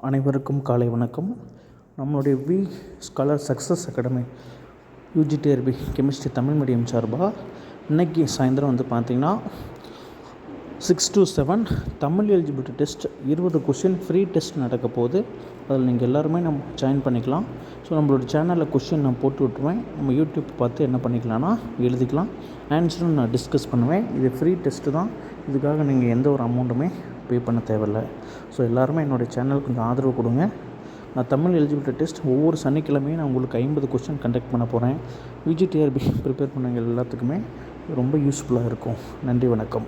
அனைவருக்கும் காலை வணக்கம். நம்மளுடைய scholar success academy UGTRB chemistry Tamil medium சார்பாக இன்றைக்கி சாயந்தரம் பார்த்திங்கன்னா 6 to 7 Tamil eligibility test 20 question free test நடக்க போகுது. அதில் நீங்கள் எல்லாருமே நம்ம ஜாயின் பண்ணிக்கலாம். ஸோ நம்மளோட சேனலில் கொஷின் நான் போட்டு விட்டுருவேன். நம்ம யூடியூப் பார்த்து என்ன பண்ணிக்கலாம்னா எழுதிக்கலாம். ஆன்சரும் நான் டிஸ்கஸ் பண்ணுவேன். இது ஃப்ரீ டெஸ்ட்டு தான். இதுக்காக நீங்கள் எந்த ஒரு அமௌண்ட்டுமே பே பண்ண தேவையில்லை. ஸோ எல்லாருமே என்னுடைய சேனலுக்கு கொஞ்சம் ஆதரவு கொடுங்க. நான் தமிழ் எலிஜிபிலிட்டி டெஸ்ட் ஒவ்வொரு சனிக்கிழமையும் நான் உங்களுக்கு 50 கொஸ்டின் கண்டக்ட் பண்ண போகிறேன். யூஜிடிஆர்பி ப்ரிப்பேர் பண்ணவங்க எல்லாத்துக்குமே ரொம்ப யூஸ்ஃபுல்லாக இருக்கும். நன்றி, வணக்கம்.